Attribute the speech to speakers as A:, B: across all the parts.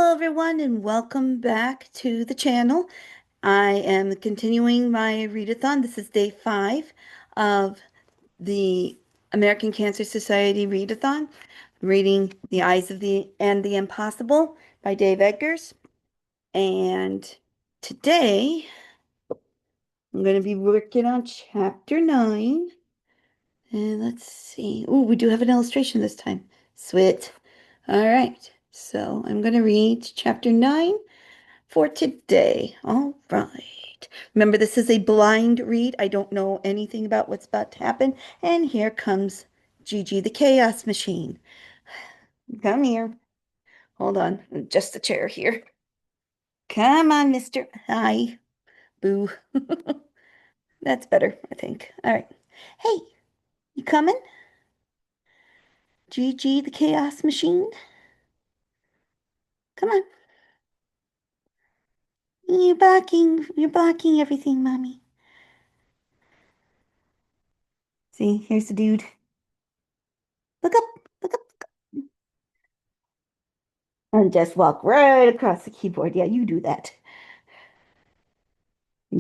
A: Hello, everyone, and welcome back to the channel. I am continuing my readathon. This is day 5 of the American Cancer Society readathon. I'm reading The Eyes of the Impossible by Dave Eggers. And today I'm going to be working on chapter 9. And let's see. Oh, we do have an illustration this time. Sweet. All right. So I'm going to read chapter 9 for today. All right. Remember, this is a blind read. I don't know anything about what's about to happen. And here comes Gigi the Chaos Machine. Come here. Hold on. Just a chair here. Come on, mister. Hi. Boo. That's better, I think. All right. Hey, you coming? Gigi the Chaos Machine? Come on. You're blocking everything, Mommy. See, here's the dude. Look up, look up. And just walk right across the keyboard. Yeah, you do that.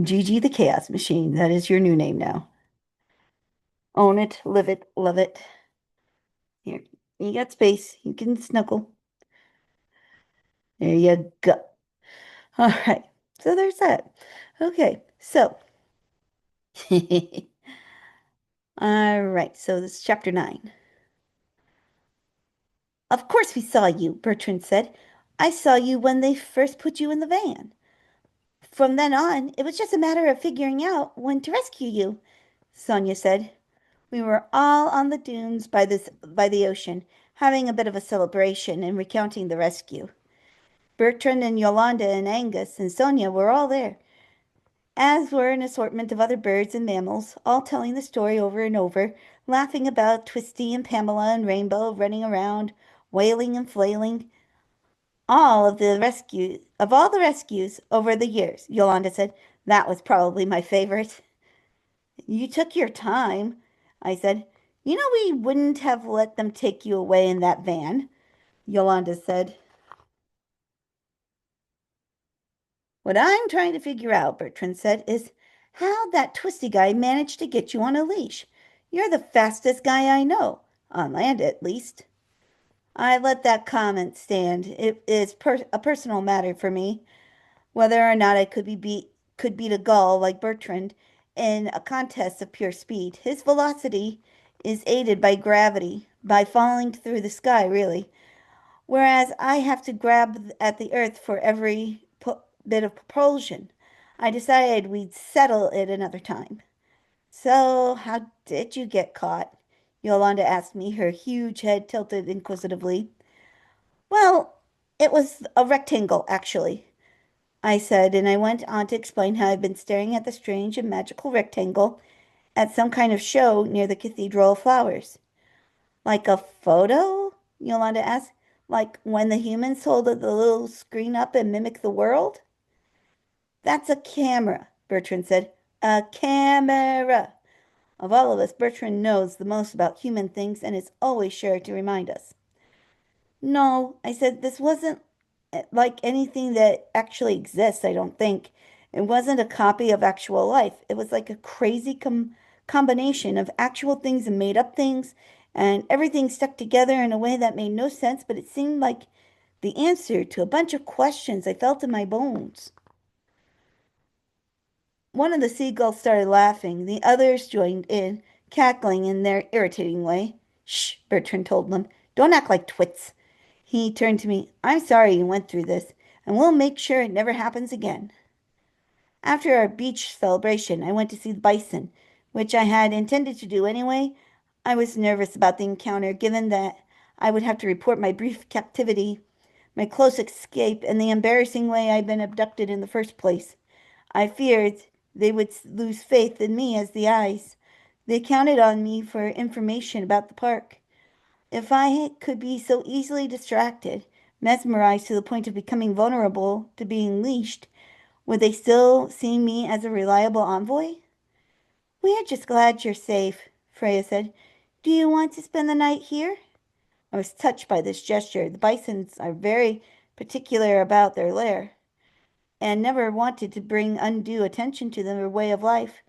A: Gigi the Chaos Machine. That is your new name now. Own it, live it, love it. Here, you got space. You can snuggle. There you go. All right. So there's that. Okay. So, all right. So this is chapter 9. Of course we saw you, Bertrand said. I saw you when they first put you in the van. From then on, it was just a matter of figuring out when to rescue you, Sonia said. We were all on the dunes by the ocean, having a bit of a celebration and recounting the rescue. Bertrand and Yolanda and Angus and Sonia were all there, as were an assortment of other birds and mammals, all telling the story over and over, laughing about Twisty and Pamela and Rainbow running around, wailing and flailing. All the rescues over the years, Yolanda said, that was probably my favorite. You took your time, I said. You know we wouldn't have let them take you away in that van, Yolanda said. What I'm trying to figure out, Bertrand said, is how that Twisty guy managed to get you on a leash. You're the fastest guy I know, on land at least. I let that comment stand. It is a personal matter for me, whether or not I could beat a gull like Bertrand in a contest of pure speed. His velocity is aided by gravity, by falling through the sky, really, whereas I have to grab at the earth for every bit of propulsion. I decided we'd settle it another time. So, how did you get caught? Yolanda asked me, her huge head tilted inquisitively. Well, it was a rectangle, actually, I said, and I went on to explain how I'd been staring at the strange and magical rectangle at some kind of show near the Cathedral of Flowers. Like a photo? Yolanda asked. Like when the humans hold the little screen up and mimic the world? That's a camera, Bertrand said. A camera. Of all of us, Bertrand knows the most about human things and is always sure to remind us. No, I said, this wasn't like anything that actually exists, I don't think. It wasn't a copy of actual life. It was like a crazy combination of actual things and made up things, and everything stuck together in a way that made no sense, but it seemed like the answer to a bunch of questions I felt in my bones. One of the seagulls started laughing. The others joined in, cackling in their irritating way. Shh, Bertrand told them. Don't act like twits. He turned to me. I'm sorry you went through this, and we'll make sure it never happens again. After our beach celebration, I went to see the bison, which I had intended to do anyway. I was nervous about the encounter, given that I would have to report my brief captivity, my close escape, and the embarrassing way I'd been abducted in the first place. I feared they would lose faith in me as the eyes. They counted on me for information about the park. If I could be so easily distracted, mesmerized to the point of becoming vulnerable to being leashed, would they still see me as a reliable envoy? We're just glad you're safe, Freya said. Do you want to spend the night here? I was touched by this gesture. The bisons are very particular about their lair, and never wanted to bring undue attention to their way of life.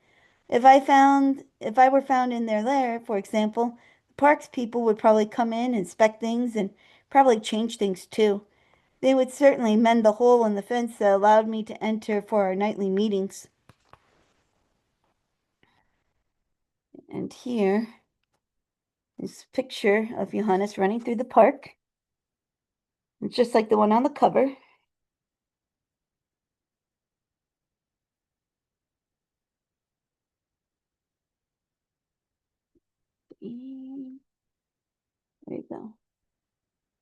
A: If I were found in their lair, for example, the parks people would probably come in, inspect things, and probably change things too. They would certainly mend the hole in the fence that allowed me to enter for our nightly meetings. And here is a picture of Johannes running through the park. It's just like the one on the cover. There you go.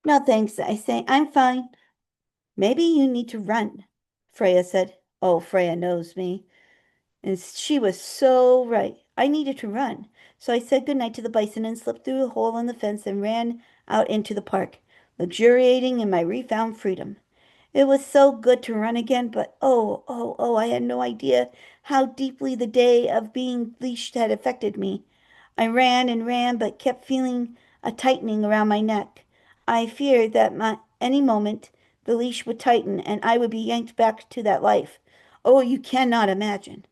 A: No, thanks, I say. I'm fine. Maybe you need to run, Freya said. Oh, Freya knows me. And she was so right. I needed to run. So I said goodnight to the bison and slipped through a hole in the fence and ran out into the park, luxuriating in my refound freedom. It was so good to run again, but I had no idea how deeply the day of being leashed had affected me. I ran and ran, but kept feeling a tightening around my neck. I feared that any moment the leash would tighten and I would be yanked back to that life. Oh, you cannot imagine.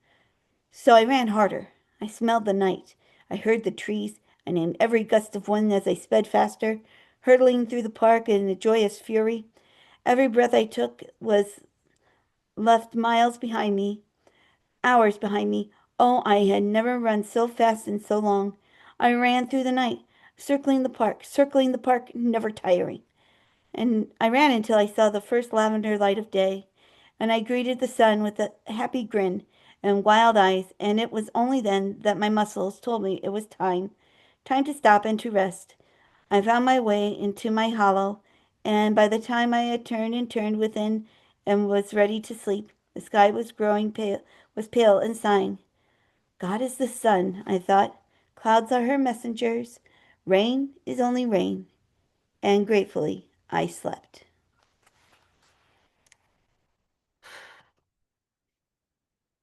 A: So I ran harder. I smelled the night. I heard the trees. I named every gust of wind as I sped faster, hurtling through the park in a joyous fury. Every breath I took was left miles behind me, hours behind me. Oh, I had never run so fast in so long. I ran through the night, circling the park, never tiring. And I ran until I saw the first lavender light of day, and I greeted the sun with a happy grin and wild eyes, and it was only then that my muscles told me it was time to stop and to rest. I found my way into my hollow, and by the time I had turned within and was ready to sleep, the sky was pale and sighing. God is the sun, I thought. Clouds are her messengers. Rain is only rain. And gratefully I slept.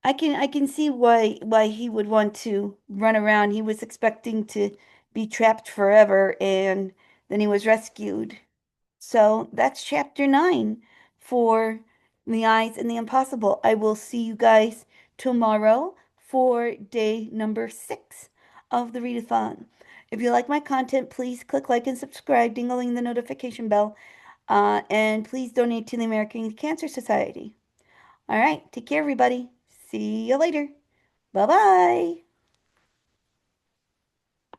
A: I can see why he would want to run around. He was expecting to be trapped forever and then he was rescued. So that's chapter 9 for The Eyes and the Impossible. I will see you guys tomorrow for day number 6 of the readathon. If you like my content, please click like and subscribe, dingling the notification bell, and please donate to the American Cancer Society. All right, take care, everybody. See you later. Bye bye.